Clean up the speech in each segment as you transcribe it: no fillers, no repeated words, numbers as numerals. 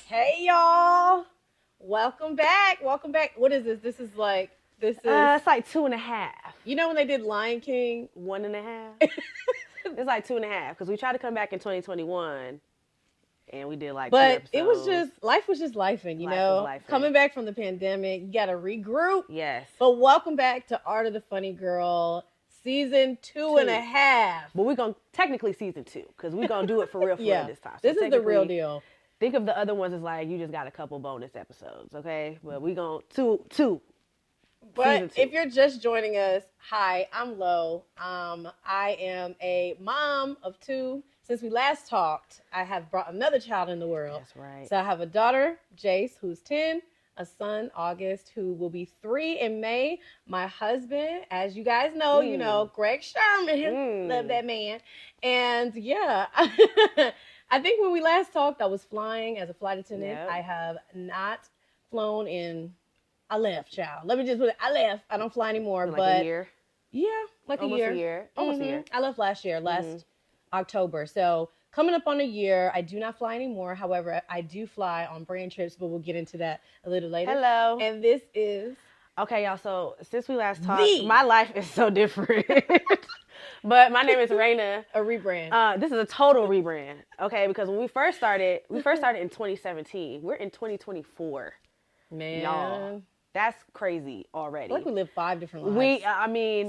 Hey y'all, welcome back. Welcome back. What is this? This is It's like 2.5. You know when they did Lion King? 1.5. It's like 2.5 because we tried to come back in 2021 and we did like 2 episodes. It was just life was just lifing, you know. Lifing. Coming back from the pandemic, you got to regroup. Yes. But welcome back to Art of the Funny Girl, season 2.5. But we're gonna technically season 2 because we're gonna do it for real this time. So this is the real deal. Think of the other ones as like you just got a couple bonus episodes, okay? But we gonna two. But if you're just joining us, hi, I'm Lo. I am a mom of 2. Since we last talked, I have brought another child in the world. That's right. So I have a daughter, Jace, who's 10, a son, August, who will be 3 in May. My husband, as you guys know, Greg Sherman, love that man. And yeah, I think when we last talked, I was flying as a flight attendant. Yep. I have not flown in. I left, child. Let me just put it. I left. I don't fly anymore. A year? Yeah, Almost a year. Almost a year. I left last October. So coming up on a year, I do not fly anymore. However, I do fly on brand trips, but we'll get into that a little later. Hello. And this is... Okay, y'all. So since we last talked, my life is so different. But my name is Raina. A rebrand. This is a total rebrand. Okay, because when we first started in 2017. We're in 2024. Man. Y'all, that's crazy already. Like we live 5 different lives.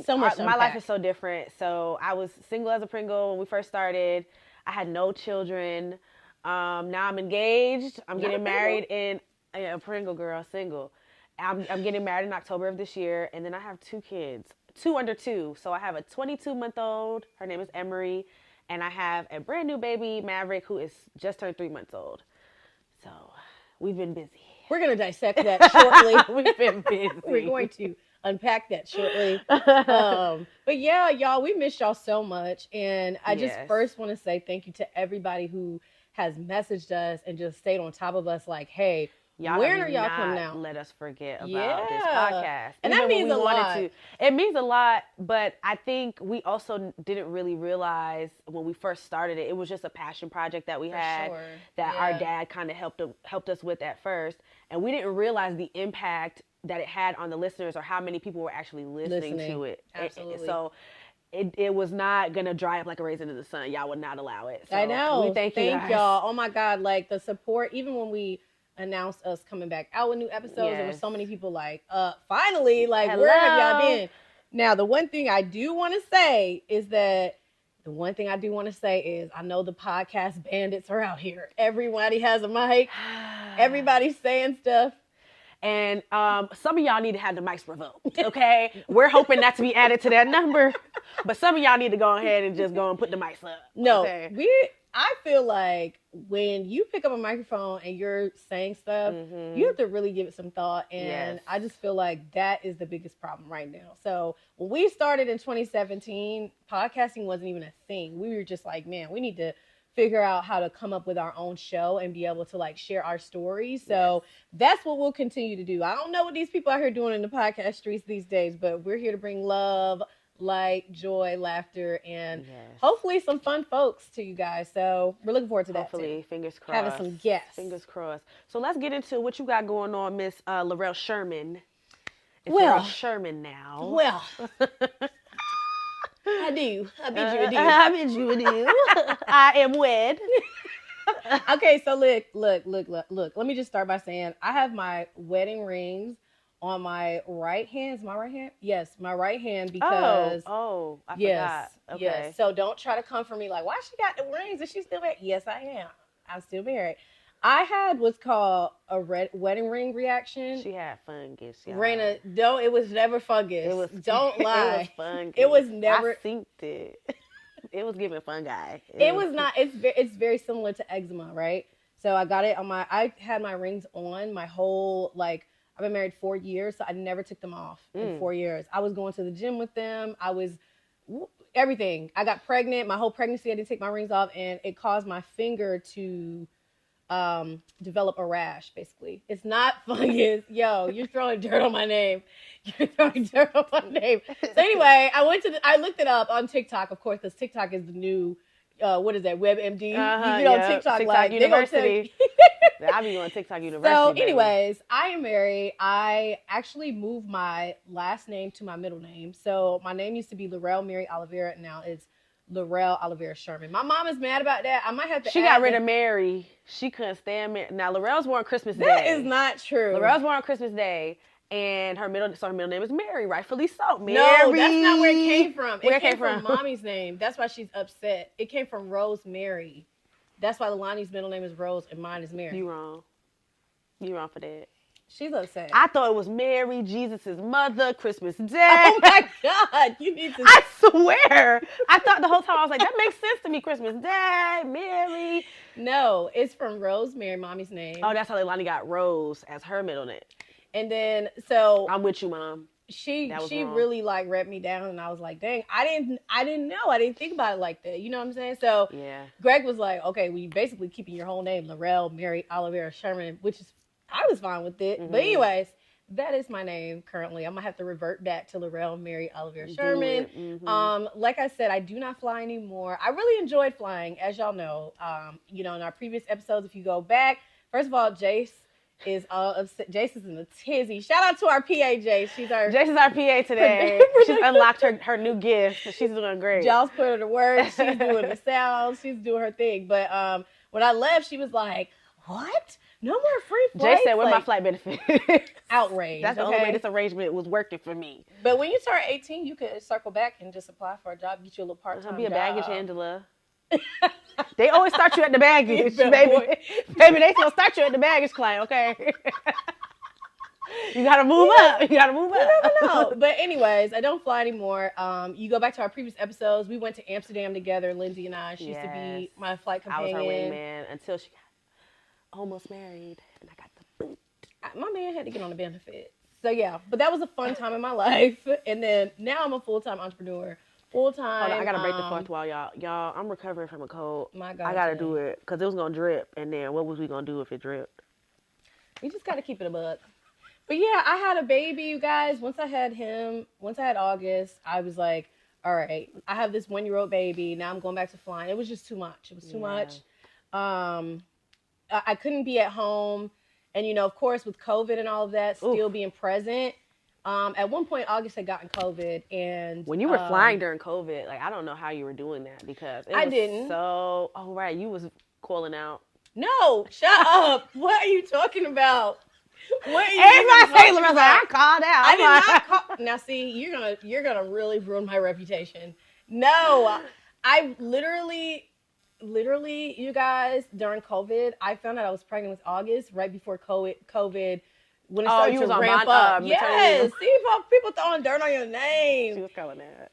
My life is so different. So I was single as a Pringle when we first started. I had no children. Now I'm engaged. I'm getting married in a Pringle girl, single. I'm getting married in October of this year, and then I have 2 kids, 2 under 2. So I have a 22-month-old. Her name is Emery, and I have a brand new baby, Maverick, who is just turned 3 months old. So we've been busy. We're going to dissect that shortly. We've been busy. We're going to unpack that shortly. But yeah, y'all, we miss y'all so much. And I just first want to say thank you to everybody who has messaged us and just stayed on top of us like, hey, when are y'all coming out? Let us forget about this podcast. And that means a lot. It means a lot, but I think we also didn't really realize when we first started it, it was just a passion project that we had that our dad kind of helped us with at first. And we didn't realize the impact that it had on the listeners or how many people were actually listening to it. Absolutely. So it was not going to dry up like a raisin in the sun. Y'all would not allow it. So I know. We thank y'all. Oh my God. Like the support, even when we announced us coming back out with new episodes, there were so many people like, finally, like, hello. Where have y'all been? Now, the one thing I do want to say is I know the podcast bandits are out here. Everybody has a mic. Everybody's saying stuff. And some of y'all need to have the mics revoked, okay? We're hoping not to be added to that number. But some of y'all need to go ahead and just go and put the mics up. No, okay? I feel like when you pick up a microphone and you're saying stuff, you have to really give it some thought. And I just feel like that is the biggest problem right now. So when we started in 2017, podcasting wasn't even a thing. We were just like, man, we need to figure out how to come up with our own show and be able to like share our stories. So that's what we'll continue to do. I don't know what these people out here doing in the podcast streets these days, but we're here to bring love, light, joy, laughter, and hopefully some fun folks to you guys. So we're looking forward to that. Hopefully, fingers crossed. Having some guests. Fingers crossed. So let's get into what you got going on, Miss Laurel Sherman. It's Well, Laurel Sherman now. Well, I do. I bid you adieu. I bid you adieu. I am wed. Okay, so look. Let me just start by saying I have my wedding rings on my right hand. Is my right hand? Yes, my right hand because... I forgot. Okay. Yes. So don't try to come for me like, why she got the rings? Is she still married? Yes, I am. I'm still married. I had what's called a wedding ring reaction. She had fungus, y'all. Raina, no, it was never fungus. Don't lie. It was fungus. It was never... I synced it. It was giving fungi. It was not. It's very similar to eczema, right? So I got it on I had my rings on my whole, like, I've been married 4 years, so I never took them off in 4 years. I was going to the gym with them. I was everything. I got pregnant. My whole pregnancy, I didn't take my rings off, and it caused my finger to develop a rash, basically. It's not fungus. Yo, you're throwing dirt on my name. You're throwing dirt on my name. So anyway, I looked it up on TikTok, of course, because TikTok is the new, what is that, WebMD? TikTok like, University. I'll be going TikTok University. So, anyways, I am married. I actually moved my last name to my middle name. So my name used to be Laurel Mary Oliveira, and now it's Laurel Oliveira Sherman. My mom is mad about that. I might have to. She got rid of Mary. She couldn't stand Mary. Now Laurel's born Christmas Day. That is not true. Laurel's born on Christmas Day. And her middle name is Mary, rightfully so. Mary. No, that's not where it came from. Where it came from mommy's name. That's why she's upset. It came from Rosemary. That's why Lonnie's middle name is Rose and mine is Mary. You wrong. You wrong for that. She's upset. I thought it was Mary, Jesus' mother, Christmas Day. Oh my God. You need to. I swear. I thought the whole time, I was like, that makes sense to me. Christmas Day, Mary. No, it's from Rosemary, mommy's name. Oh, that's how Lonnie got Rose as her middle name. And then, so I'm with you, Mom. She really like read me down, and I was like, dang, I didn't know. I didn't think about it like that. You know what I'm saying? So yeah. Greg was like, okay, well, you basically keeping your whole name, Laurel Mary Oliveira Sherman, which is, I was fine with it. Mm-hmm. But anyways, that is my name currently. I'm gonna have to revert back to Laurel Mary Oliveira Sherman. Mm-hmm. Like I said, I do not fly anymore. I really enjoyed flying, as y'all know. You know, in our previous episodes, if you go back, first of all, Jace is all upset. Jace is in a tizzy. Shout out to our PA, Jace. Jace is our PA today. She's unlocked her new gift. She's doing great. Y'all's put her to work. She's doing the sounds. She's doing her thing. But when I left, she was like, "What? No more free flights?" Jace said, "Where's my flight benefit?" Outrage. That's the only way this arrangement was working for me. But when you turn 18, you could circle back and just apply for a job, get you a little part-time job. Be a baggage handler. They always start you at the baggage, baby. Baby, they still start you at the baggage claim, okay? You gotta move up. You gotta move up. You never know. But anyways, I don't fly anymore. You go back to our previous episodes. We went to Amsterdam together, Lindsay and I. She used to be my flight companion. I was her wingman until she got almost married, and I got the boot. My man had to get on the benefit. So yeah, but that was a fun time in my life. And then now I'm a full-time entrepreneur. Full-time. I gotta break the fourth wall, y'all. I'm recovering from a cold. My God, I gotta do it because it was gonna drip, and then what was we gonna do if it dripped? We just gotta keep it a buck. But yeah, I had a baby, you guys. Once I had August, I was like, all right, I have this 1-year-old baby. Now I'm going back to flying. It was just too much. It was too much. I couldn't be at home, and you know, of course, with COVID and all of that, still being present. At one point, August had gotten COVID, and when you were flying during COVID, like I don't know how you were doing that because I didn't. So, oh right, you was calling out. No, shut up. What are you talking about? What are you Everybody say Loretta, I called out. I did not call. Now, see, you're gonna really ruin my reputation. No, I literally, you guys, during COVID, I found out I was pregnant with August right before COVID. When it started to ramp up. Yes. See, people throwing dirt on your name. She was calling that.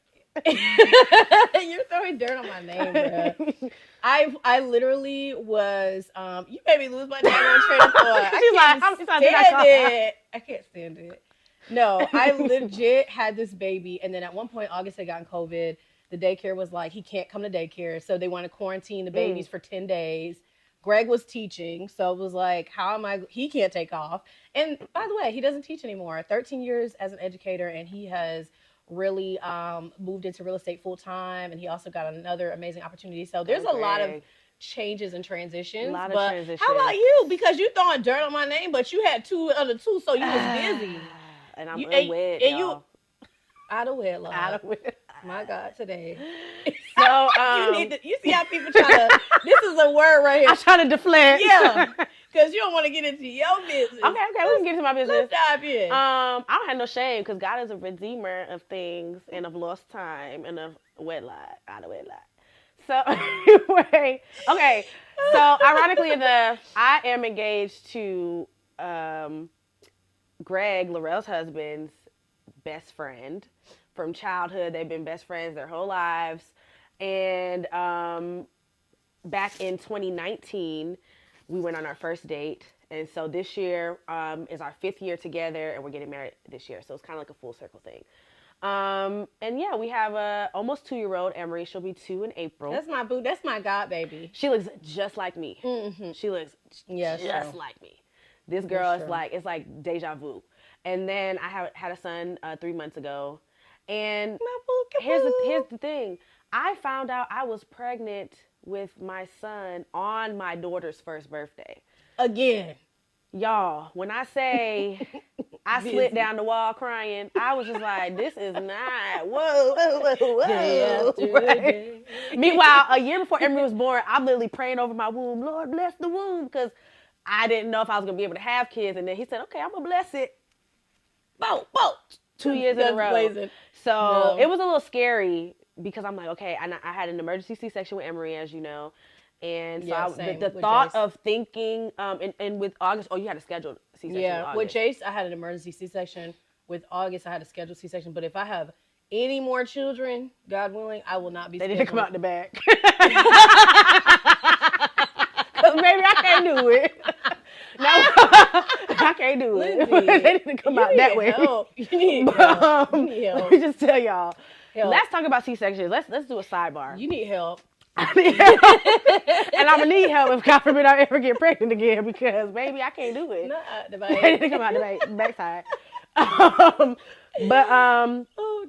You're throwing dirt on my name, bro. I literally was, you made me lose my damn train of thought. She's like, how many times did I call it? I can't stand it. No, I legit had this baby. And then at one point, August had gotten COVID. The daycare was like, he can't come to daycare. So they want to quarantine the babies for 10 days. Greg was teaching, so it was like, he can't take off. And by the way, he doesn't teach anymore. 13 years as an educator, and he has really moved into real estate full time, and he also got another amazing opportunity. So there's a lot of changes and transitions. How about you? Because you throwing dirt on my name, but you had 2 other 2, so you was busy. And I'm unwed, and you out of wedlock. Out of wedlock. My God, today. So you see how people try to. This is a word right here. I'm trying to deflect. Yeah, because you don't want to get into your business. Okay, we can get into my business. Let's dive in. I don't have no shame because God is a redeemer of things and of lost time and of wedlock, out of wedlock. So anyway, okay. So ironically enough, I am engaged to Greg, Laurel's husband's best friend. From childhood, they've been best friends their whole lives. And back in 2019, we went on our first date. And so this year is our 5th year together, and we're getting married this year. So it's kind of like a full circle thing. And yeah, we have a almost 2-year-old, Emery. She'll be 2 in April. That's my boo. That's my god baby. She looks just like me. Mm-hmm. She looks just like me. This girl is like, it's like deja vu. And then I had a son 3 months ago. And here's the thing. I found out I was pregnant with my son on my daughter's first birthday. again. Y'all, when I say I slid down the wall crying, I was just like, this is not, whoa. Right? Meanwhile, a year before Emery was born, I'm literally praying over my womb. Lord, bless the womb, because I didn't know if I was going to be able to have kids. And then he said, okay, I'm going to bless it. Boom. 2 years in a row. Blazing. So it was a little scary because I'm like, okay, I had an emergency C-section with Emery, as you know. And so the thought Jace. Of thinking, and with August, you had a scheduled C-section. Yeah, with Jace, I had an emergency C-section. With August, I had a scheduled C-section. But if I have any more children, God willing, I will not be scheduled. They need to come out the back. Because maybe I can't do it. No, I can't do it. They need to come out that way. You need help. Let me just tell y'all. Let's talk about C-sections. Let's do a sidebar. You need help. I need help. And I'm gonna need help if God forbid I ever get pregnant again, because baby, I can't do it. They need to come out the backside.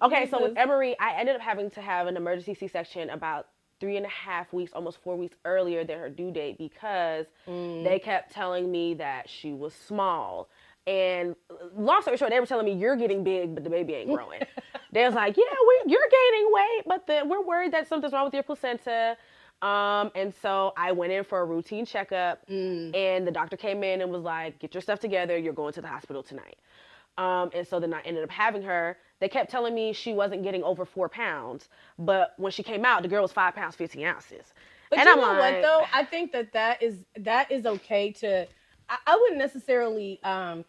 Okay, so with Emery, I ended up having to have an emergency C-section about 3.5 weeks, almost 4 weeks earlier than her due date, because they kept telling me that she was small. And long story short, they were telling me, you're getting big, but the baby ain't growing. They was like, yeah, you're gaining weight, but we're worried that something's wrong with your placenta. And so I went in for a routine checkup, and the doctor came in and was like, get your stuff together. You're going to the hospital tonight. And so then I ended up having her. They kept telling me she wasn't getting over 4 pounds, but when she came out, the girl was 5 pounds, 15 ounces. But and you know what, though? I think that is okay to... I wouldn't necessarily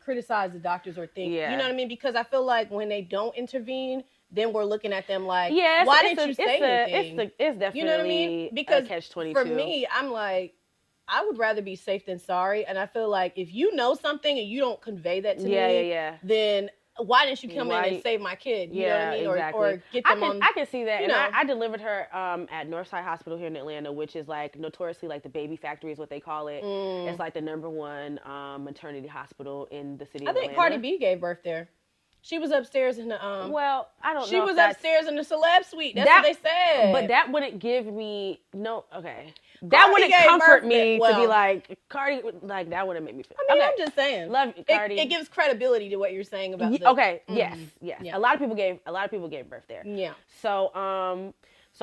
criticize the doctors or think, you know what I mean? Because I feel like when they don't intervene, then we're looking at them like, why didn't you say anything? It's definitely, you know what I mean? Because catch-22. For me, I'm like, I would rather be safe than sorry. And I feel like if you know something and you don't convey that to me, then why didn't you come in and save my kid? You know what I mean? Exactly. Or get them on. I can see that. And I delivered her at Northside Hospital here in Atlanta, which is like notoriously like the baby factory is what they call it. It's like the #1 maternity hospital in the city of Atlanta. I think Cardi B gave birth there. She was upstairs in the well, I don't know. She was upstairs in the celeb suite. That's what they said. But that wouldn't give me that wouldn't comfort me to be like Cardi. Like that wouldn't make me feel. I mean, I'm just saying. Love you, Cardi. It gives credibility to what you're saying about. Yes. Yeah. A lot of people gave birth there. Yeah. So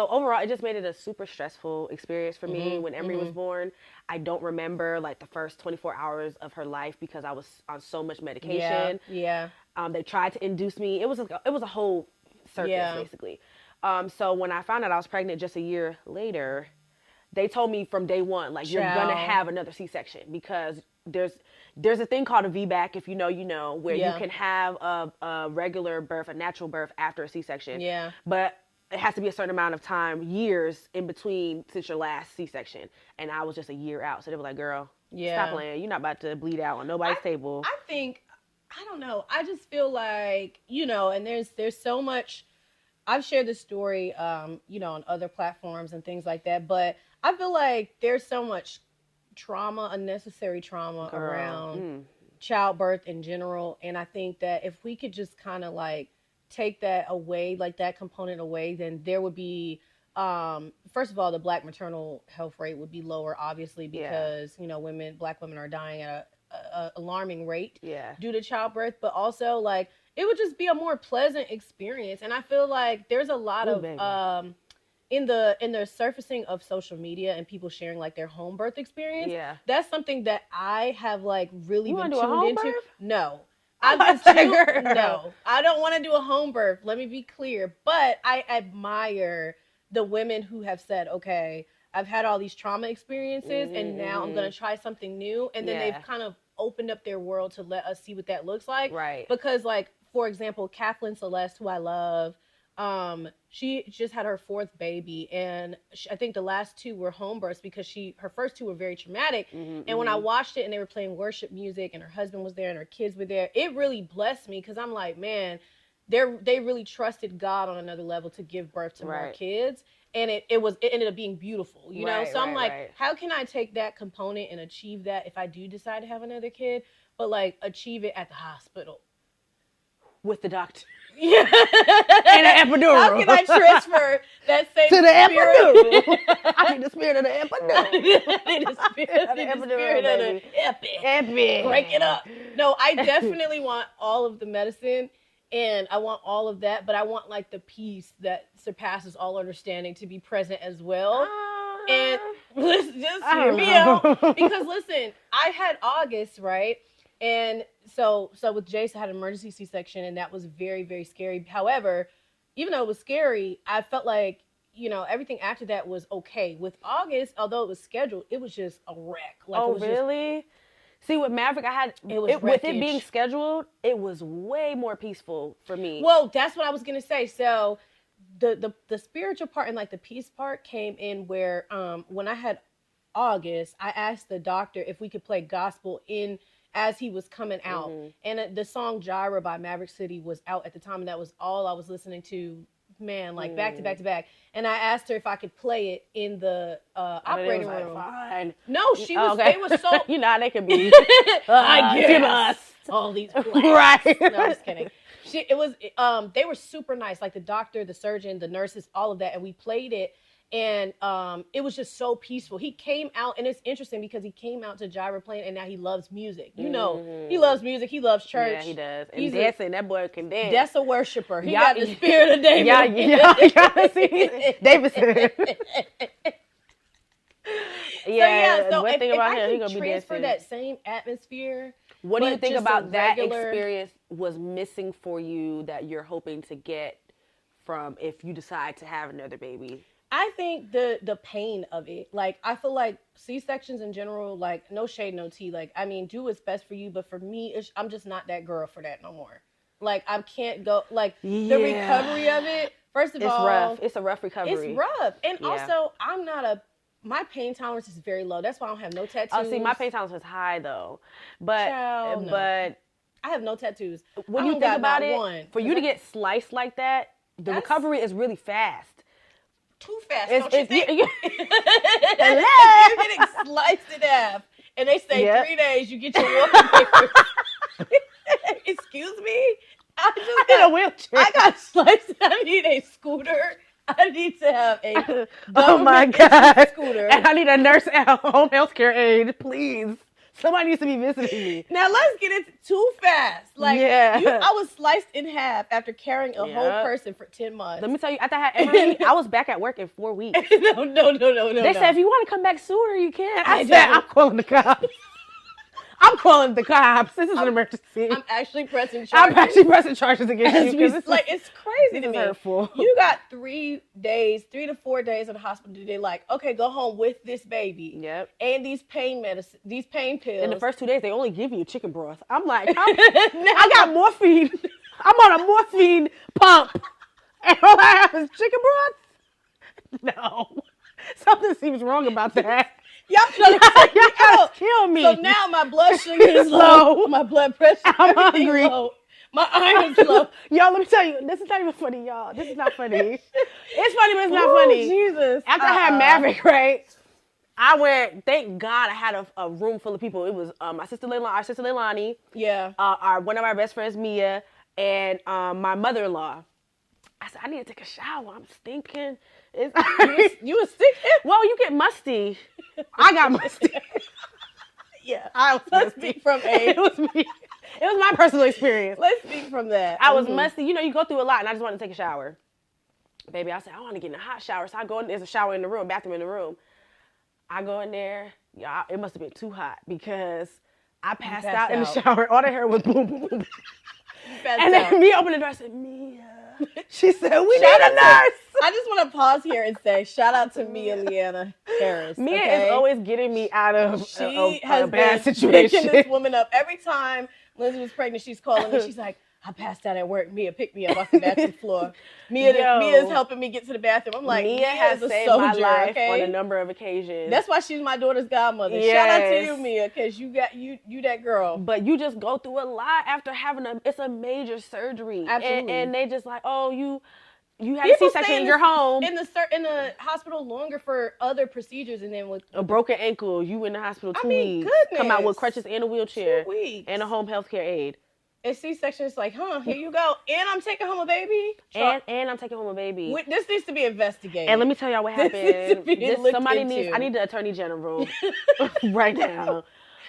overall, it just made it a super stressful experience for me. When Emery was born, I don't remember like the first 24 hours of her life because I was on so much medication. Yeah. They tried to induce me. It was a whole circus basically. So when I found out I was pregnant just a year later, they told me from day one, like, you're gonna have another C-section because there's a thing called a VBAC, if you know, where you can have a regular birth, a natural birth after a C-section. Yeah. But it has to be a certain amount of time, years in between since your last C-section. And I was just a year out. So they were like, girl, stop playing. You're not about to bleed out on nobody's table. I think, I don't know. I just feel like, and there's so much. I've shared this story, on other platforms and things like that. But I feel like there's so much trauma, unnecessary trauma around childbirth in general. And I think that if we could just kind of like take that away, like that component away, then there would be, first of all, the Black maternal health rate would be lower, obviously, because, Black women are dying at a alarming rate due to childbirth, but also like it would just be a more pleasant experience. And I feel like there's a lot of in the surfacing of social media and people sharing like their home birth experience. Yeah, that's something that I have like really been tuned into. Birth? No. No, I don't want to do a home birth. Let me be clear. But I admire the women who have said, okay, I've had all these trauma experiences and now I'm going to try something new. And then they've kind of opened up their world to let us see what that looks like. Right. Because like, for example, Kathleen Celeste, who I love, she just had her 4th baby, and I think the last 2 were home births because her first 2 were very traumatic. And when I watched it and they were playing worship music and her husband was there and her kids were there, it really blessed me because I'm like, man, they really trusted God on another level to give birth to more kids. And it ended up being beautiful, you know? So I'm like, how can I take that component and achieve that if I do decide to have another kid, but like achieve it at the hospital? With the doctor. Yeah. And an epidural. How can I transfer that same to the spirit? epidural? I need the spirit of the epidural. I need the spirit of the epidural, baby. Epic. Break it up. No, I definitely want all of the medicine. And I want all of that, but I want like the peace that surpasses all understanding to be present as well. And listen, just hear me out. Because listen, I had August, right? And so with Jace, I had an emergency C-section, and that was very, very scary. However, even though it was scary, I felt like, everything after that was okay. With August, although it was scheduled, it was just a wreck. Like, oh, really? See, with Maverick, with it being scheduled, it was way more peaceful for me. Well, that's what I was going to say. So the spiritual part and like the peace part came in where when I had August, I asked the doctor if we could play gospel in as he was coming out. Mm-hmm. And the song Jireh by Maverick City was out at the time, and that was all I was listening to. Man, like back to back to back. And I asked her if I could play it in the operating room. Like, fine. No, she was. Okay. They were so. They could be. I give us all these plans. Right. No, I'm just kidding. They were super nice. Like the doctor, the surgeon, the nurses, all of that, and we played it. And it was just so peaceful. He came out, and it's interesting because he came out to Jireh playing, and now he loves music. He loves music. He loves church. Yeah, he does. And dancing, that boy can dance. That's a worshiper. He got the spirit of David. Yeah, see, Davidson. So one thing about him, he's gonna be dancing. Transfer that same atmosphere. What do you think about that experience was missing for you that you're hoping to get from if you decide to have another baby? I think the pain of it, like, I feel like C-sections in general, like, no shade, no tea. Like, I mean, do what's best for you. But for me, I'm just not that girl for that no more. Like, I can't go, like, the recovery of it, first of all. It's rough. It's a rough recovery. It's rough. And also, my pain tolerance is very low. That's why I don't have no tattoos. Oh, see, my pain tolerance is high, though. But I have no tattoos. When you think about it, for you to get sliced like that, the recovery is really fast. Too fast, don't you think? You're getting sliced in half, and they say 3 days you get your walking papers. Excuse me? I need a wheelchair. I got sliced. I need a scooter. I need to have a oh my God scooter, and I need a nurse at home health care aide, please. Somebody needs to be visiting me. Now let's get it too fast. Like, I was sliced in half after carrying a whole person for 10 months. Let me tell you, after I had Emily, I was back at work in 4 weeks. No. They said, if you want to come back sooner, you can. I said, I'm calling the cops. I'm calling the cops. This is an emergency. I'm actually pressing charges. Against you. It's crazy to me. Hurtful. You got 3 to 4 days in the hospital. They're like, okay, go home with this baby. Yep. And these pain pills. In the first 2 days, they only give you chicken broth. I'm like, I got morphine. I'm on a morphine pump. And all I have is chicken broth? No. Something seems wrong about that. Y'all trying to kill me. So now my blood sugar is low. My blood pressure I'm hungry. Low. My iron's low. Y'all, let me tell you, this is not even funny, y'all. This is not funny. It's funny, but it's not funny. Jesus. After I had Maverick, right, I went, thank God I had a room full of people. It was our sister Leilani. Yeah. One of our best friends, Mia, and my mother-in-law. I said, I need to take a shower. I'm stinking. You was stinking? Well, you get musty. I got musty. Yeah. I was musty. It was me. It was my personal experience. Let's speak from that. I was musty. You go through a lot, and I just wanted to take a shower. Baby, I said, I want to get in a hot shower. So I go in, there's a shower in the room, bathroom in the room. I go in there. Yeah, it must have been too hot because I passed out in the shower. All the hair was boom, boom, boom. And then me opened the door and said, Mia. She said, we need a nurse. I just want to pause here and say, shout out to Mia Leanna Harris. Mia is always getting me out of a bad situation. Picking this woman up. Every time Lindsay was pregnant, she's calling me. She's like, I passed out at work. Mia picked me up off the bathroom floor. Mia is helping me get to the bathroom. I'm like, Mia has saved my life on a number of occasions. That's why she's my daughter's godmother. Yes. Shout out to you, Mia, because you that girl. But you just go through a lot after having it's a major surgery. Absolutely. And they just like, oh, you had a C-section in your home. In the hospital longer for other procedures, and then with a broken ankle, you in the hospital 2 weeks. Goodness. Come out with crutches and a wheelchair. 2 weeks. And a home health care aide. And C-section is like, huh, here you go. And I'm taking home a baby? And I'm taking home a baby. This needs to be investigated. And let me tell y'all what happened. I need the attorney general right now.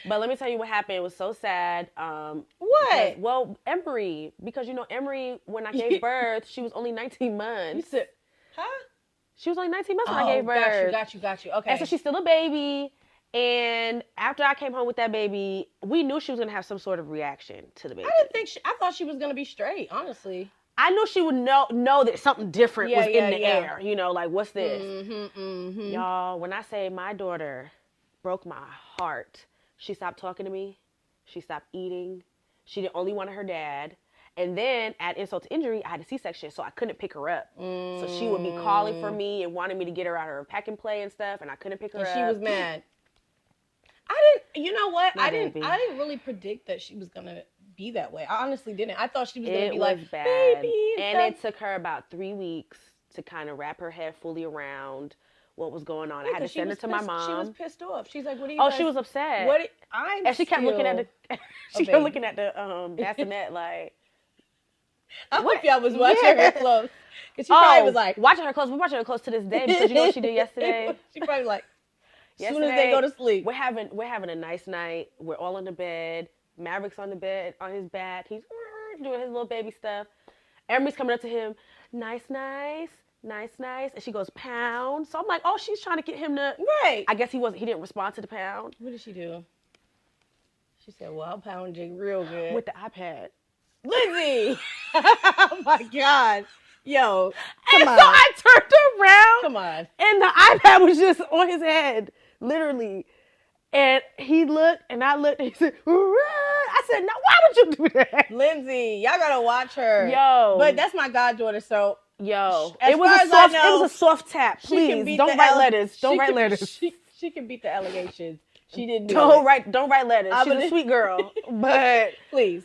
But let me tell you what happened. It was so sad. What? Well, Emery, because Emery, when I gave birth, she was only 19 months. You said, huh? She was only 19 months when I gave birth. Got you. Okay. And so she's still a baby. And after I came home with that baby, we knew she was going to have some sort of reaction to the baby. I thought she was going to be straight, honestly. I knew she would know that something different was in the air. Like, what's this? Y'all, when I say my daughter broke my heart, she stopped talking to me. She stopped eating. She didn't only want her dad. And then, add insult to injury, I had a C-section, so I couldn't pick her up. So she would be calling for me and wanting me to get her out of her pack and play and stuff, and I couldn't pick her up. And she was mad. You know what? I didn't really predict that she was going to be that way. I honestly didn't. I thought she was going to be like, bad. Baby. And it took her about 3 weeks to kind of wrap her head fully around what was going on. I had to send her to my mom. She was pissed off. She's like, what are you she was upset. And she kept looking at the bassinet like. I hope y'all was watching her close. Because she probably was like. Watching her close. We're watching her close to this day because you know what she did yesterday? She probably like. As soon as they go to sleep. We're having a nice night. We're all in the bed. Maverick's on the bed, on his back. He's doing his little baby stuff. Emery's coming up to him. Nice. And she goes, pound. So I'm like, oh, she's trying to get him to. Right. I guess he didn't respond to the pound. What did she do? She said, well, I'll pound you real good. With the iPad. Lindsay! Oh my God. Yo, come on. So I turned around. Come on. And the iPad was just on his head, literally. And he looked, and I looked, and he said, I said, no, why would you do that? Lindsay, y'all gotta watch her. Yo. But that's my goddaughter, so. Yo. It was a soft tap. Please, don't write letters. Don't write letters. She can beat the allegations. She didn't do Don't it. Don't write letters. She's a sweet girl. But. Please.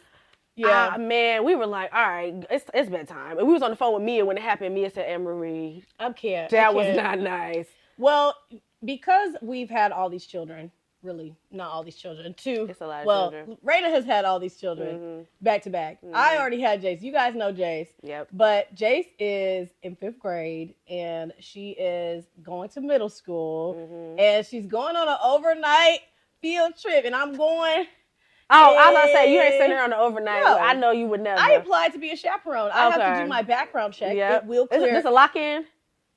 Yeah. Man, we were like, all right, it's bedtime. And we was on the phone with Mia when it happened. Mia said, Anne-Marie, that was not nice. Well, because we've had all these children, really, not all these children, two. It's a lot of children. Raina has had all these children back to back. I already had Jace. You guys know Jace. Yep. But Jace is in 5th grade, and she is going to middle school, and she's going on an overnight field trip, and I'm going... Oh, I was about to say, you ain't sent her on the overnight. No. I know you would never. I applied to be a chaperone. I have to do my background check. Yep. It will clear. Is this a lock-in?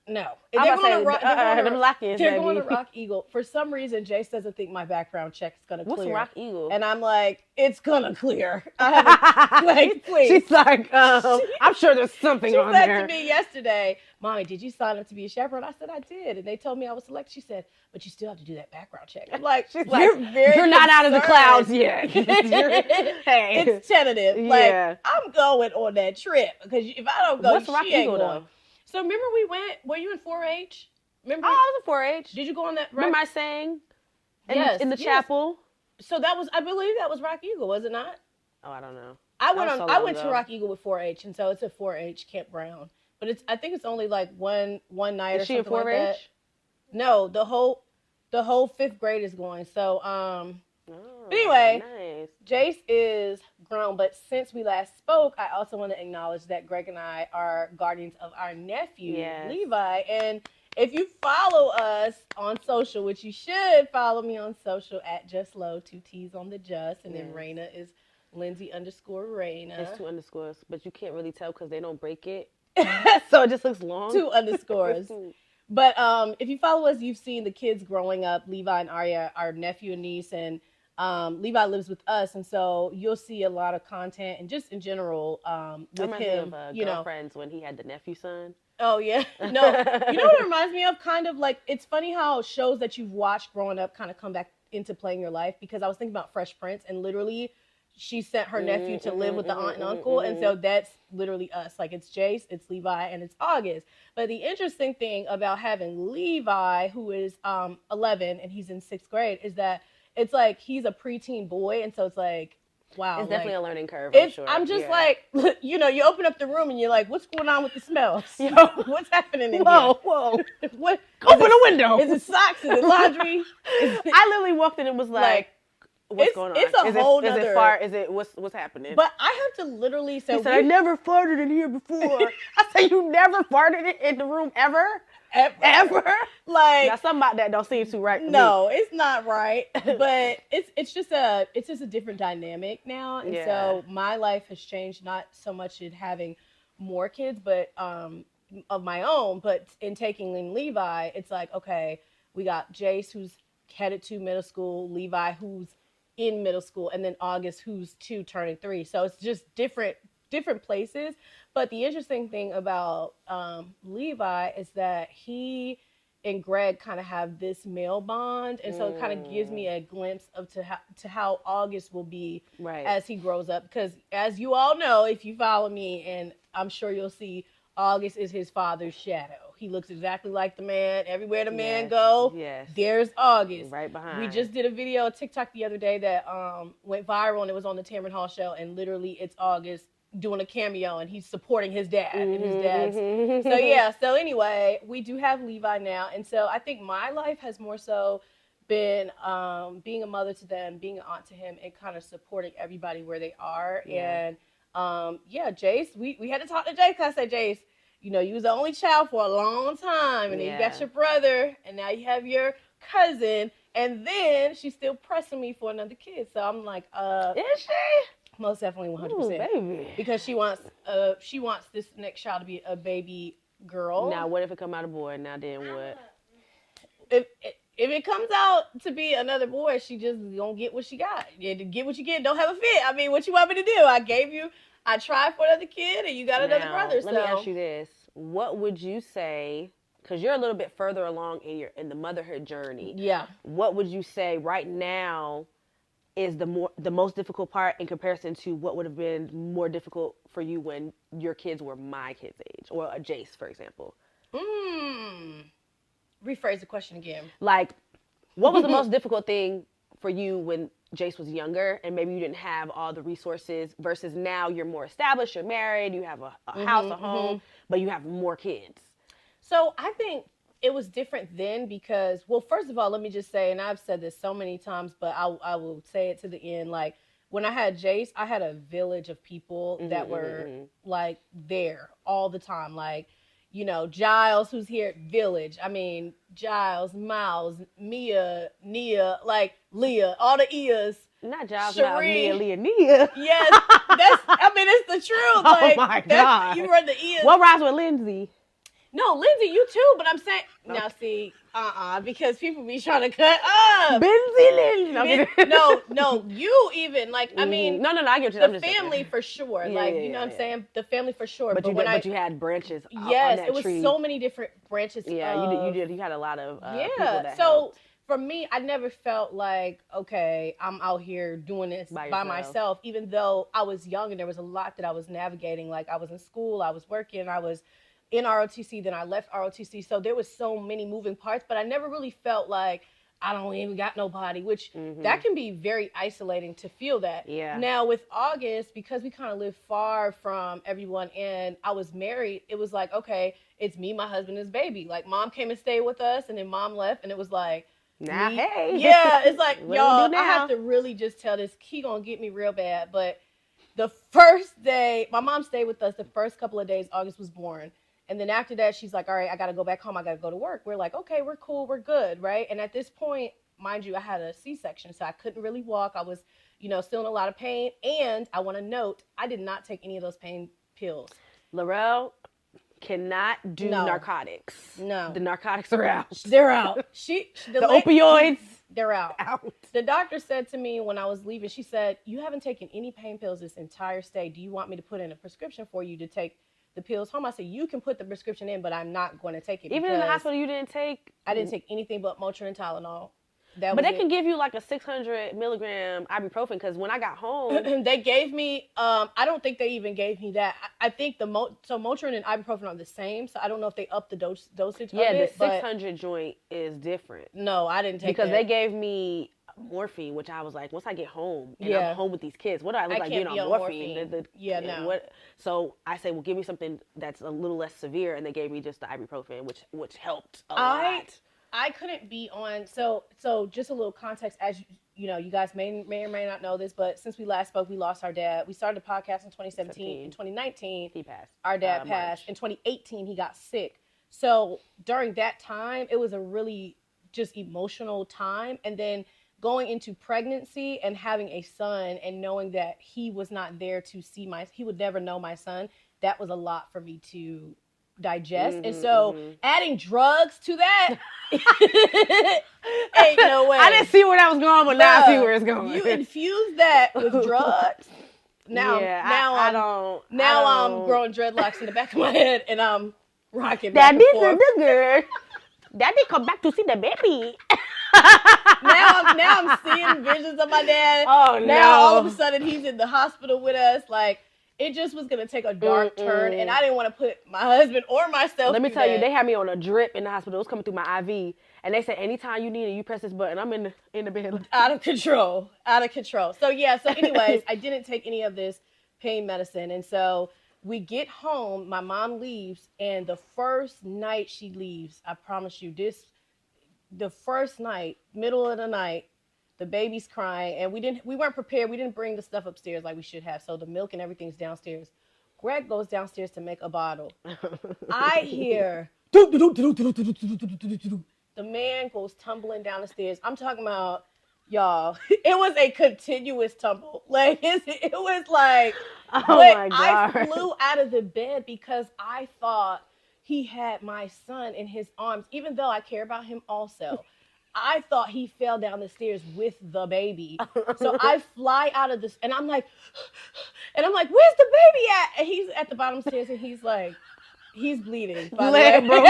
No. They're going to Rock Eagle. For some reason, Jace doesn't think my background check is going to clear. What's Rock Eagle? And I'm like, it's going to clear. Like, please. She's like, I'm sure there's something on there. She said to me yesterday, Mommy, did you sign up to be a chaperone? I said, I did. And they told me I was selected. She said, but you still have to do that background check. I'm like, you're not out of the clouds yet. Hey. It's tentative. Like, I'm going on that trip. Because if I don't go, she ain't going. So remember we went, were you in 4-H? Remember? Oh, I was in 4-H. Did you go on that? Remember I sang in the chapel? So that was, I believe that was Rock Eagle, was it not? Oh, I don't know. I went to Rock Eagle with 4-H, and so it's a 4-H Campground. But I think it's only like one night or something like that. Is she in 4-H? No, the whole 5th grade is going. So, anyway, nice. Jace is grown, but since we last spoke, I also want to acknowledge that Greg and I are guardians of our nephew, Levi. And if you follow us on social, which you should follow me on social at JustLo, 2 T's on the just, and then Raina is Lindsay_Raina. It's 2 underscores, but you can't really tell because they don't break it. So it just looks long. 2 underscores. But if you follow us, you've seen the kids growing up, Levi and Arya, our nephew and niece, and Levi lives with us, and so you'll see a lot of content and just in general with him. Girlfriends when he had the nephew son. Oh yeah, no, you know what it reminds me of? Kind of like, it's funny how shows that you've watched growing up kind of come back into playing your life. Because I was thinking about Fresh Prince, and literally she sent her nephew to live with the aunt and uncle, and so that's literally us. Like, it's Jace, it's Levi, and it's August. But the interesting thing about having Levi, who is 11 and he's in 6th grade, is that it's like he's a preteen boy, and so it's like, wow. It's definitely a learning curve, I'm sure. I'm just like, you open up the room and you're like, what's going on with the smells? Yo. What's happening in here? Whoa. What? Open the window. Is it socks? Is it laundry? I literally walked in and was like, What's going on? It's a whole nother. Is it far? Is it what's happening? But I have to literally say. He said, I never farted in here before. I said, you never farted in the room ever? Ever? Like, now something about that don't seem too right. No, it's not right. But it's just a different dynamic now, and so my life has changed. Not so much in having more kids, but of my own. But in taking in Levi, it's like, okay, we got Jace who's headed to middle school, Levi who's in middle school, and then August who's 2 turning 3. So it's just different places. But the interesting thing about Levi is that he and Greg kind of have this male bond, and so it kind of gives me a glimpse of to how August will be as he grows up. Because as you all know, if you follow me, and I'm sure you'll see, August is his father's shadow. He looks exactly like the man. Everywhere the man go, there's August. Right behind. We just did a video on TikTok the other day that went viral, and it was on the Tamron Hall show, and literally it's August doing a cameo, and he's supporting his dad and his dad's. So anyway, we do have Levi now, and so I think my life has more so been being a mother to them, being an aunt to him, and kind of supporting everybody where they are. And Jace, we had to talk to Jace, because I said, Jace, you know, you was the only child for a long time, and then you got your brother, and now you have your cousin, and then she's still pressing me for another kid. So I'm like, is she? Most definitely 100%. Ooh, baby. Because she wants this next child to be a baby girl. Now, what if it come out a boy? Now then what? If it comes out to be another boy, she just gonna get what she got. Yeah, to get what you get, don't have a fit. I mean, what you want me to do? I tried for another kid, and you got another brother. Let me ask you this: what would you say? Because you're a little bit further along in the motherhood journey. Yeah. What would you say right now is the most difficult part in comparison to what would have been more difficult for you when your kids were my kids' age, or a Jace, for example? Rephrase the question again. Like, what was the most difficult thing for you when Jace was younger, and maybe you didn't have all the resources, versus now you're more established, you're married, you have a house, a home, but you have more kids? So I think it was different then because, well, first of all, let me just say, and I've said this so many times, but I will say it to the end. Like, when I had Jace, I had a village of people that were like there all the time. Like, you know, Giles, who's here at Village. I mean, Giles, Miles, Mia, Nia, like Leah, all the Eas. Not Giles, Miles, Mia, Leah, Nia. Yes, it's the truth. Like, oh my God. You run the Eas. What rhymes with Lindsay? No, Lindsay, you too, but I'm saying, now see, because people be trying to cut up. Lindsay. No, you even, like, I mean. No, I get you. The family for sure. You know what I'm saying? The family for sure. But you had branches yes, on that it was tree. So many different branches. Yeah, you did. You had a lot of people that so helped. For me, I never felt like, okay, I'm out here doing this by myself, even though I was young and there was a lot that I was navigating. Like, I was in school, I was working, I was in ROTC, then I left ROTC. So there was so many moving parts, but I never really felt like I don't even got nobody, which that can be very isolating to feel that. Yeah. Now with August, because we kind of live far from everyone and I was married, it was like, okay, it's me, my husband, and his baby. Like, mom came and stayed with us, and then mom left, and it was like, hey. Yeah, it's like, y'all, I have to really just tell this, he gonna get me real bad. But the first day, my mom stayed with us the first couple of days August was born. And then after that, she's like, all right, I got to go back home. I got to go to work. We're like, okay, we're cool. We're good. Right. And at this point, mind you, I had a C-section, so I couldn't really walk. I was, still in a lot of pain. And I want to note, I did not take any of those pain pills. Laurel cannot do narcotics. No. The narcotics are out. They're out. The opioids. They're out. The doctor said to me when I was leaving, she said, you haven't taken any pain pills this entire stay. Do you want me to put in a prescription for you to take the pills home? I said, you can put the prescription in, but I'm not going to take it. Even in the hospital, you didn't take? I didn't take anything but Motrin and Tylenol. But they can give you like a 600 milligram ibuprofen, because when I got home... they gave me, I don't think they even gave me that. I think so Motrin and ibuprofen are the same, so I don't know if they upped the dosage of it. Yeah, the 600 joint is different. No, I didn't take because they gave me morphine, which I was like, once I get home and I'm home with these kids, what do I look like being on morphine? So I say, well, give me something that's a little less severe, and they gave me just the ibuprofen, which helped a lot. I couldn't be on, so just a little context, as you guys may or may not know this, but since we last spoke, we lost our dad. We started the podcast in 2017. In 2019, he passed. Our dad passed. In 2018, he got sick. So during that time, it was a really just emotional time. And then going into pregnancy and having a son and knowing that he was not there to see he would never know my son, that was a lot for me to digest. And so adding drugs to that ain't no way. I didn't see where that was going, but now I see where it's going. You infuse that with drugs. Now I'm growing dreadlocks in the back of my head and I'm rocking back and forth. Daddy's the girl. Daddy come back to see the baby. now I'm seeing visions of my dad. Oh no! Now all of a sudden he's in the hospital with us. Like, it just was gonna take a dark turn, and I didn't want to put my husband or myself. Let me tell you, they had me on a drip in the hospital. It was coming through my IV, and they said anytime you need it, you press this button. I'm in the bed. Out of control. So yeah. So anyways, I didn't take any of this pain medicine, and so we get home. My mom leaves, and the first night she leaves, I promise you this. The first night, middle of the night, the baby's crying, and we weren't prepared. We didn't bring the stuff upstairs like we should have. So the milk and everything's downstairs. Greg goes downstairs to make a bottle. I hear the man goes tumbling down the stairs. I'm talking about, y'all. It was a continuous tumble. Like it was like, oh my God. I flew out of the bed because I thought he had my son in his arms, even though I care about him also. I thought he fell down the stairs with the baby. So I fly out of this, and I'm like, where's the baby at? And he's at the bottom stairs, and he's like, he's bleeding. By the way, bro.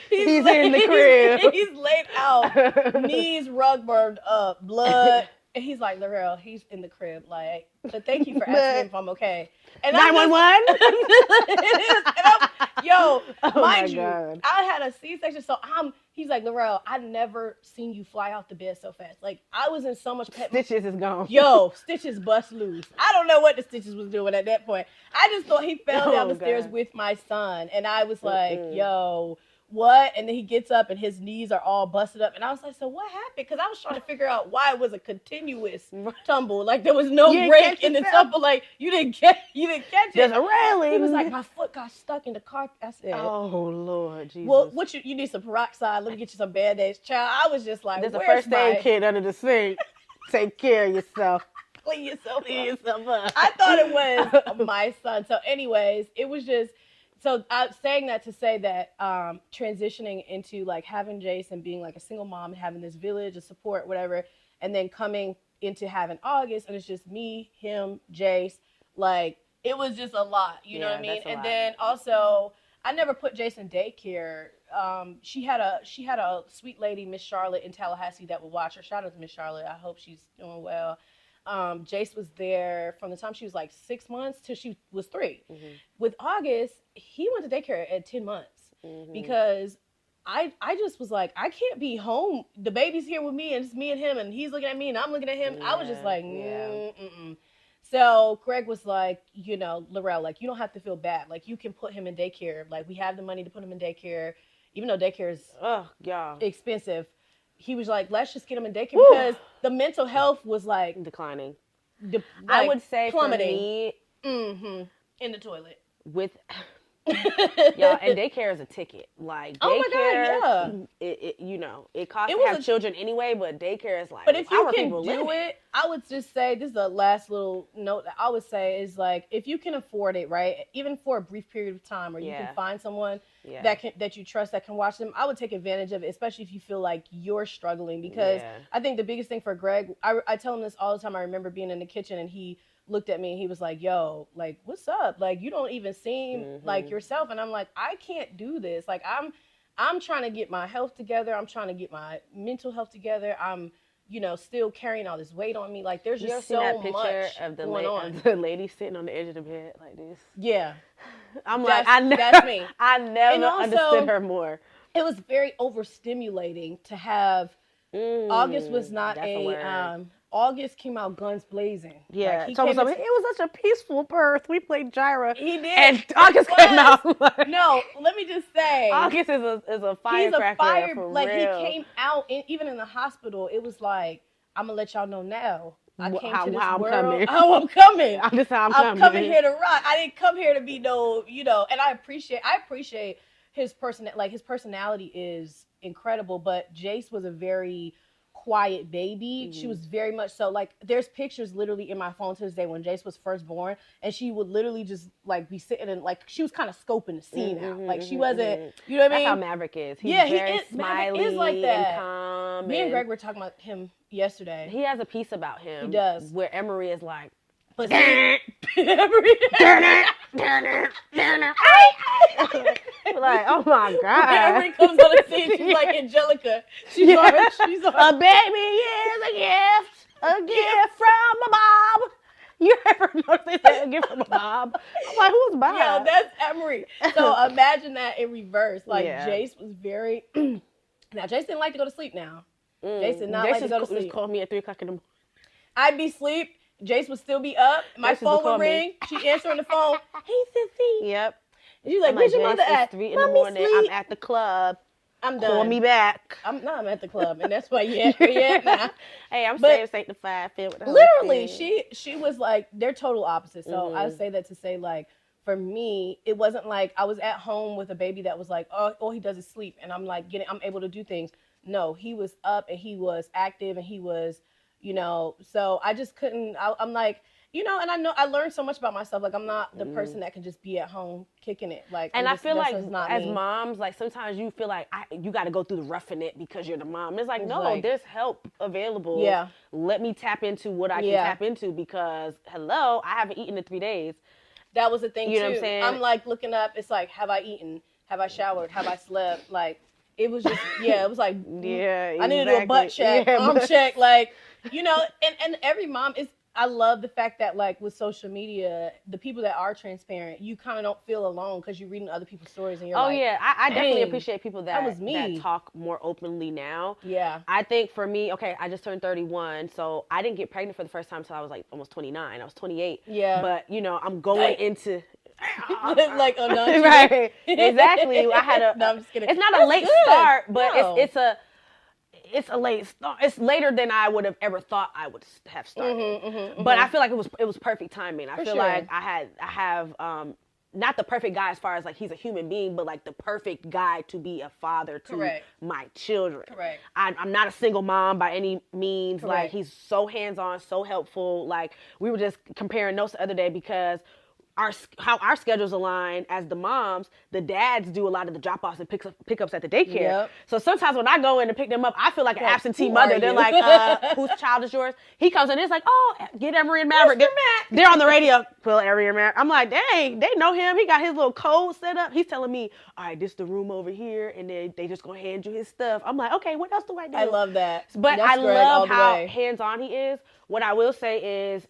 He's in the crib. He's laid out, knees rug burned up, blood. And he's like, Laurel, he's in the crib. Like, but thank you for asking if I'm okay. And 911? Mind you, I had a C-section. So he's like, Laurel, I've never seen you fly off the bed so fast. Like, I was in so much pain. Stitches is gone. Stitches bust loose. I don't know what the Stitches was doing at that point. I just thought he fell down the stairs with my son. And I was like, what? And then he gets up and his knees are all busted up. And I was like, so what happened? Because I was trying to figure out why it was a continuous tumble. Like, there was no break in the tumble. Like, you didn't catch it. There's a railing. He was like, my foot got stuck in the carpet. I said, oh, Lord Jesus. Well, you need some peroxide. Let me get you some Band-Aids. Child, I was just like, there's a first aid kit under the sink. Take care of yourself. Clean yourself up. I thought it was my son. So anyways, it was just, so I'm saying that to say that transitioning into like having Jace and being like a single mom and having this village of support, whatever, and then coming into having August and it's just me, him, Jace, like it was just a lot, you know what I mean? And then also I never put Jace in daycare. She had a sweet lady, Miss Charlotte in Tallahassee, that would watch her. Shout out to Miss Charlotte. I hope she's doing well. Jace was there from the time she was like 6 months till she was 3. Mm-hmm. With August, he went to daycare at 10 months because I just was like, I can't be home. The baby's here with me and it's me and him and he's looking at me and I'm looking at him. I was just like, So Greg was like, Laurel, like, you don't have to feel bad. Like, you can put him in daycare. Like, we have the money to put him in daycare, even though daycare is expensive. He was like, let's just get him in daycare because the mental health was like declining. I would say plummeting. For me, in the toilet with y'all, and daycare is a ticket. Like, daycare, it costs to have children anyway, but daycare is like. But if you can do it, I would just say this is the last little note that I would say is like, if you can afford it, right, even for a brief period of time, or you can find someone that you trust that can watch them, I would take advantage of it, especially if you feel like you're struggling. Because I think the biggest thing for Greg, I tell him this all the time. I remember being in the kitchen and he looked at me and he was like, yo, like, what's up? Like, you don't even seem like yourself. And I'm like, I can't do this. Like, I'm trying to get my health together. I'm trying to get my mental health together. I'm, still carrying all this weight on me. Like, there's just so much going on. The lady sitting on the edge of the bed like this. Yeah. I'm like, that's me. I never understood her more. It was very overstimulating to have, August was not August came out guns blazing. Yeah, it was such a peaceful birth. We played Gyra. He did. And August came out. No, let me just say. August is a firecracker. He's a fire. For like real. He came out, even in the hospital. It was like I'm gonna let y'all know now. I came how, to this how world. I'm coming. How I'm coming. I'm coming here to rock. I didn't come here to be no, and I appreciate his his personality is incredible, but Jace was a very quiet baby. She was very much so, like, there's pictures literally in my phone to this day when Jace was first born, and she would literally just like be sitting and like she was kind of scoping the scene out. Like she wasn't, you know what I mean? That's how Maverick is. He's very smiley, Maverick is like that. And calm. Me and Greg were talking about him yesterday. He has a piece about him. He does. Where Emery is like, but Emery. Like, oh my God. Emery comes on the scene, she's like Angelica. She's on a baby is a gift from a Bob. You ever noticed that, a gift from a Bob? I'm like, who's Bob? Yo, that's Emery. So imagine that in reverse. Like, Jace was very now Jace didn't like to go to sleep now. Jace did not like to go to sleep. Just called me at 3 o'clock in the morning. I'd be asleep. Jace would still be up. My phone would ring. She'd answer on the phone. Hey, Sissy. Yep. And she's like, where's your mother at? 3 in the morning. I'm at the club. I'm done. Call me back. I'm at the club, and that's why now. Hey, I'm saved, sanctified, filled with the Holy literally, Spirit. she was like, they're total opposites. So I would say that to say, like, for me, it wasn't like I was at home with a baby that was like, oh, all he does is sleep, and I'm like I'm able to do things. No, he was up and he was active and he was, so I just couldn't. I'm like, and I know I learned so much about myself. Like, I'm not the person that can just be at home kicking it. Like, and I feel like as moms, like sometimes you feel like you got to go through the roughing it because you're the mom. It's like, no, there's help available. Yeah. Let me tap into what I can tap into because hello, I haven't eaten in 3 days. That was the thing too. You know what I'm saying? I'm like looking up. It's like, have I eaten? Have I showered? Have I slept? Like, it was just, it was like, exactly. I need to do a butt check, arm check, like, and every mom is, I love the fact that, like, with social media, the people that are transparent, you kind of don't feel alone because you're reading other people's stories and you're like, I definitely appreciate people that was me. that talk more openly now. Yeah. I think for me, okay, I just turned 31, so I didn't get pregnant for the first time until I was like almost 29. I was 28. Yeah. But, I'm going into... like, oh no. Right. Exactly. I had a... No, I'm just kidding. It's not a late start, but it's a late start. It's later than I would have ever thought I would have started. But I feel like it was perfect timing. I feel like I have not the perfect guy as far as like he's a human being, but like the perfect guy to be a father to my children. Correct. I'm not a single mom by any means. Correct. Like he's so hands-on, so helpful. Like we were just comparing notes the other day because how our schedules align as the moms, the dads do a lot of the drop-offs and pickups at the daycare. Yep. So sometimes when I go in to pick them up, I feel like an absentee mother. They're like, whose child is yours? He comes in, it's like, oh, get Emery and Maverick. They're on the radio. Pull Emery and Maverick. I'm like, dang, they know him. He got his little code set up. He's telling me, all right, this is the room over here, and then they just gonna hand you his stuff. I'm like, okay, what else do I do? I love that. But I love how hands-on he is. What I will say is,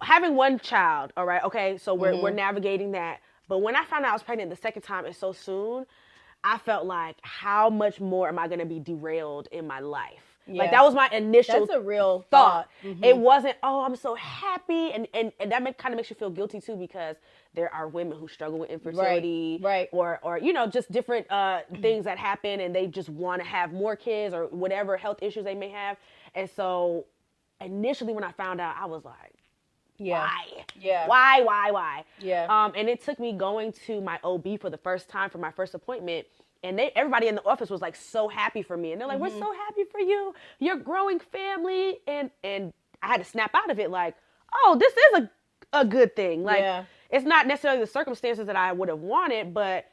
having one child, all right, okay, so we're navigating that. But when I found out I was pregnant the second time and so soon, I felt like, how much more am I going to be derailed in my life? Yeah. Like, that was my initial That's a real thought. It wasn't, oh, I'm so happy. And that kind of makes you feel guilty, too, because there are women who struggle with infertility. Right. Or just different things that happen, and they just want to have more kids or whatever health issues they may have. And so initially when I found out, I was like, why? Yeah. Why? Yeah. And it took me going to my OB for the first time for my first appointment. And everybody in the office was like so happy for me. And they're like, we're so happy for you. You're a growing family. And I had to snap out of it like, oh, this is a good thing. Like, it's not necessarily the circumstances that I would have wanted, but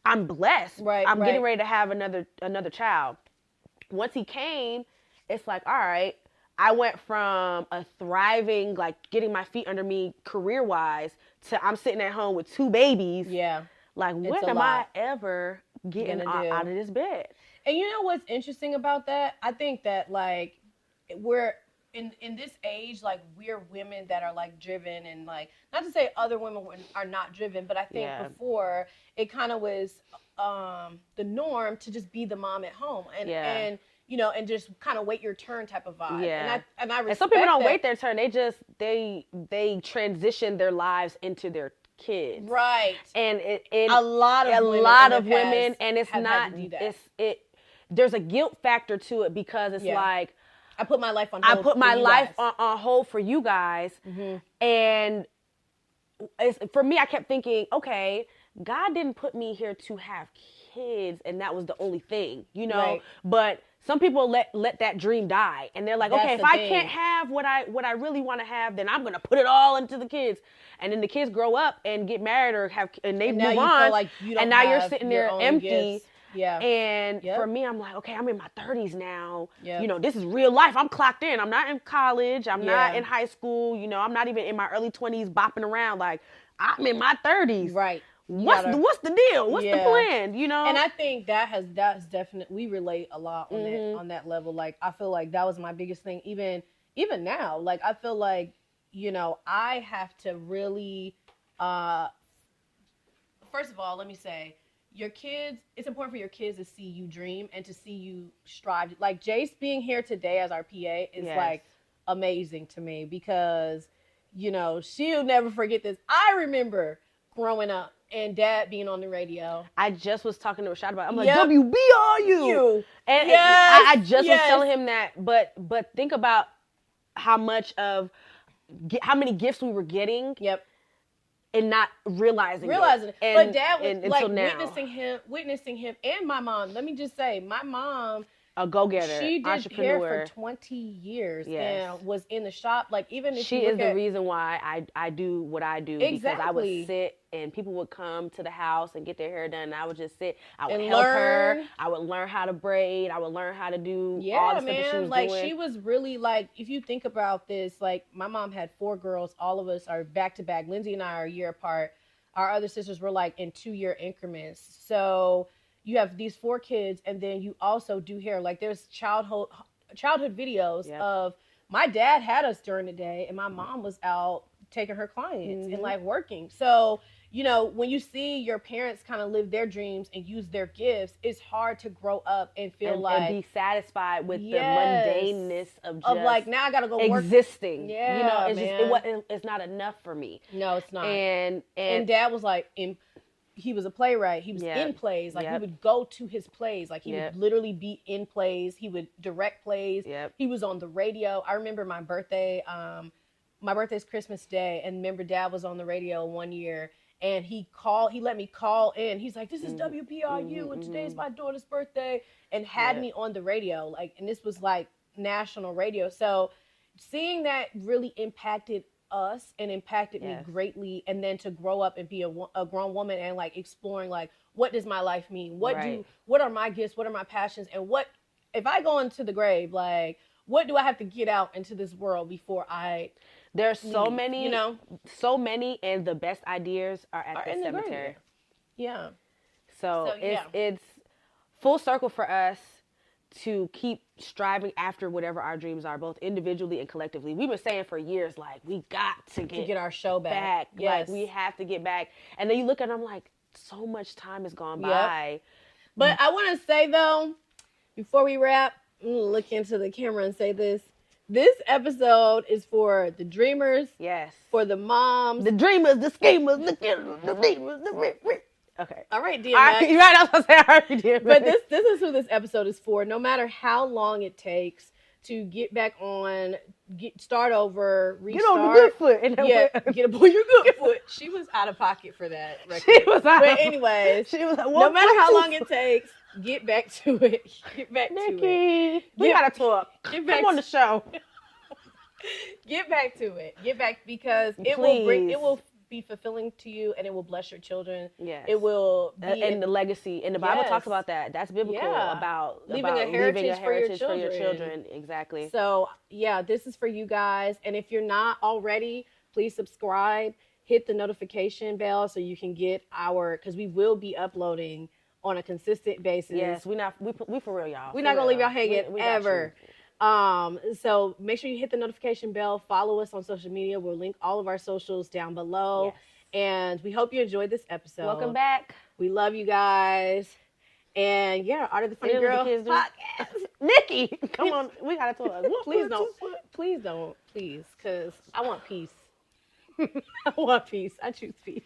I'm blessed. Right. I'm getting ready to have another child. Once he came, it's like, all right. I went from a thriving, like getting my feet under me career-wise to I'm sitting at home with 2 babies. Yeah. Like, when am I ever getting out of this bed? And you know what's interesting about that? I think that, like, we're in this age, like, we're women that are, like, driven and, like, not to say other women are not driven, but I think before it kind of was the norm to just be the mom at home. And and just kind of wait your turn type of vibe. Yeah. And I respect and some people don't that. wait their turn. They just, they transition their lives into their kids. Right. And a lot of women, and it's not, there's a guilt factor to it because it's like, I put my life on hold. I put my life on hold for you guys. And for me, I kept thinking, okay, God didn't put me here to have kids, and that was the only thing, you know. Right. But some people let that dream die, and they're like, okay, if I can't have what I really want to have, then I'm gonna put it all into the kids. And then the kids grow up and get married and they move on, like and now you're sitting there empty. Gifts. Yeah. And for me, I'm like, okay, I'm in my 30s now. You know, this is real life. I'm clocked in. I'm not in college. I'm not in high school. You know, I'm not even in my early 20s bopping around. Like, I'm in my 30s. Right. What's the deal? What's the plan? You know? And I think that's definitely, we relate a lot on that level. Like, I feel like that was my biggest thing. Even now, like, I feel like, you know, I have to really, first of all, let me say, your kids, it's important for your kids to see you dream and to see you strive. Like, Jace being here today as our PA is like amazing to me because, you know, she'll never forget this. I remember growing up and Dad being on the radio. I just was talking to Rashad about it. I'm like, WBRU. And I just was telling him that. But think about how many gifts we were getting. Yep. And not realizing it. But Dad was like witnessing him and my mom. Let me just say, my mom, a go-getter, she did hair for 20 years and was in the shop. Like, even if she is the reason why I do what I do. Exactly. Because I would sit and people would come to the house and get their hair done. And I would just sit. I would help her. I would learn how to braid. I would learn how to do all the stuff that she was doing. She was really like, if you think about this, like, my mom had 4 girls. All of us are back to back. Lindsay and I are a year apart. Our other sisters were like in 2-year increments. So you have these 4 kids, and then you also do hair. Like, there's childhood videos of my dad had us during the day, and my mom was out taking her clients and like working. So, you know, when you see your parents kind of live their dreams and use their gifts, it's hard to grow up and feel and be satisfied with the mundaneness of like, now I gotta go existing. Work. Yeah, you know, it's not enough for me. No, it's not. And Dad was like, he was a playwright. He was in plays. Like, he would go to his plays. Like, he would literally be in plays. He would direct plays. He was on the radio. I remember my birthday. My birthday's Christmas Day, and remember Dad was on the radio one year, and he let me call in. He's like, this is WPRU, and today's my daughter's birthday, and had me on the radio. Like, and this was like national radio. So seeing that really impacted us and impacted me greatly. And then to grow up and be a grown woman and like exploring, like, what does my life mean? What are my gifts? What are my passions? And what, if I go into the grave, like, what do I have to get out into this world before there's so many, you know, and the best ideas are at the cemetery. Yeah. So it's full circle for us to keep striving after whatever our dreams are, both individually and collectively. We've been saying for years, like, we got to get our show back. Yes. Like, we have to get back. And then you look at them like, so much time has gone by. But I want to say, though, before we wrap, I'm going to look into the camera and say this. This episode is for the dreamers. Yes. For the moms. The dreamers, the schemers, the dreamers, okay. All right, DMX. You're right. I was going to say, all right, DMX. But this is who this episode is for. No matter how long it takes to get back on, start over, restart. Get on the good foot. Get up on your good foot. She was out of pocket for that record. She was out But anyways, she was like, no matter how long it takes, get back to it. Get back Nikki, to it. We got to talk. Come on the show. Get back to it. Get back, because it will be fulfilling to you, and it will bless your children. Yes. It will be and the legacy. And the Bible talks about that. That's biblical about leaving a heritage for your children. Exactly. So, this is for you guys. And if you're not already, please subscribe. Hit the notification bell so you can get because we will be uploading on a consistent basis. Yes, we for real, y'all. We're not gonna leave y'all hanging ever. So make sure you hit the notification bell. Follow us on social media. We'll link all of our socials down below. Yes. And we hope you enjoyed this episode. Welcome back. We love you guys. And Art of the Funny Girl podcast. Nikki, come on, we gotta talk. Please don't, because I want peace. I want peace. I choose peace.